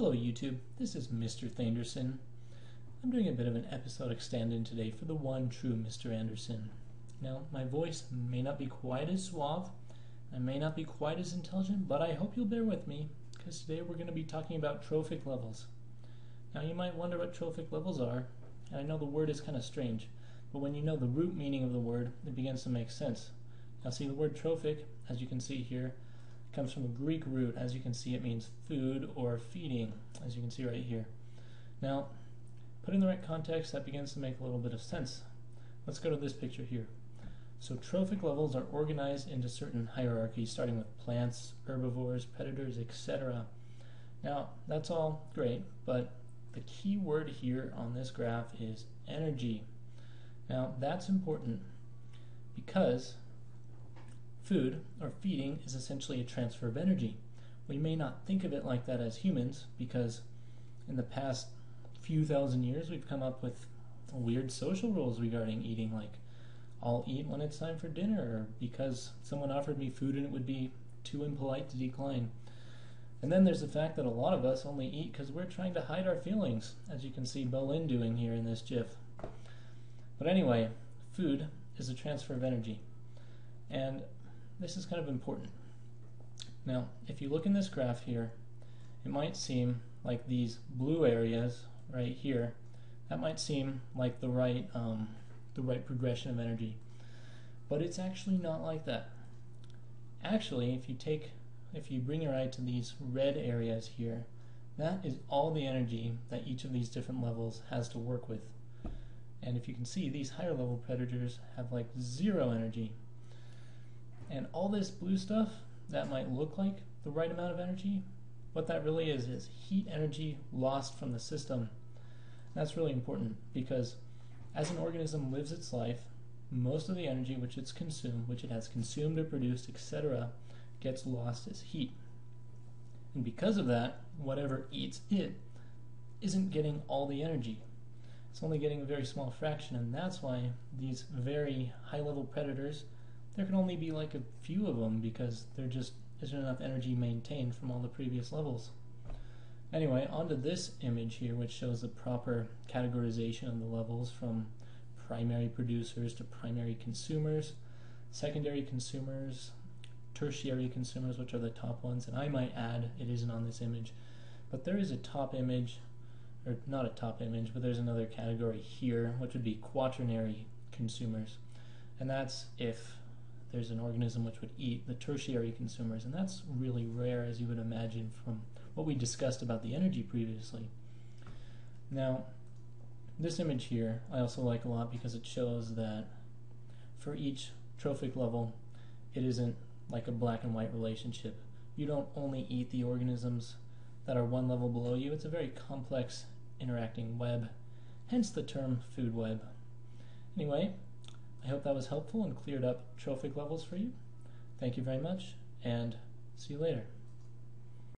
Hello YouTube, this is Mr. Thaynderson. I'm doing a bit of an episodic stand-in today for the one true Mr. Anderson. Now, my voice may not be quite as suave, I may not be quite as intelligent, but I hope you'll bear with me, because today we're going to be talking about trophic levels. Now, you might wonder what trophic levels are, and I know the word is kind of strange, but when you know the root meaning of the word, it begins to make sense. Now see, the word trophic, as you can see here, comes from a Greek root. As you can see, it means food or feeding, as you can see right here. Now, put in the right context, that begins to make a little bit of sense. Let's go to this picture here. So trophic levels are organized into certain hierarchies, starting with plants, herbivores, predators, etc. Now, that's all great, but the key word here on this graph is energy. Now, that's important because food, or feeding, is essentially a transfer of energy. We may not think of it like that as humans because in the past few thousand years we've come up with weird social rules regarding eating, like I'll eat when it's time for dinner, or because someone offered me food and it would be too impolite to decline. And then there's the fact that a lot of us only eat because we're trying to hide our feelings, as you can see Berlin doing here in this GIF. But anyway, food is a transfer of energy. And this is kind of important. Now, if you look in this graph here, it might seem like these blue areas right here, that might seem like the right progression of energy. But it's actually not like that. Actually, if you bring your eye to these red areas here, that is all the energy that each of these different levels has to work with. And if you can see, these higher level predators have like zero energy. And all this blue stuff, that might look like the right amount of energy. What that really is heat energy lost from the system. That's really important because as an organism lives its life, most of the energy which it has consumed or produced, etc., gets lost as heat. And because of that, whatever eats it isn't getting all the energy. It's only getting a very small fraction, and that's why these very high-level predators, there can only be like a few of them because there just isn't enough energy maintained from all the previous levels. Anyway, onto this image here, which shows the proper categorization of the levels from primary producers to primary consumers, secondary consumers, tertiary consumers, which are the top ones. And I might add, it isn't on this image, but there is a top image, or not a top image, but there's another category here, which would be quaternary consumers. And that's if there's an organism which would eat the tertiary consumers, and that's really rare, as you would imagine from what we discussed about the energy previously. Now, this image here I also like a lot because it shows that for each trophic level, it isn't like a black and white relationship. You don't only eat the organisms that are one level below you. It's a very complex interacting web, hence the term food web. Anyway, I hope that was helpful and cleared up trophic levels for you. Thank you very much, and see you later.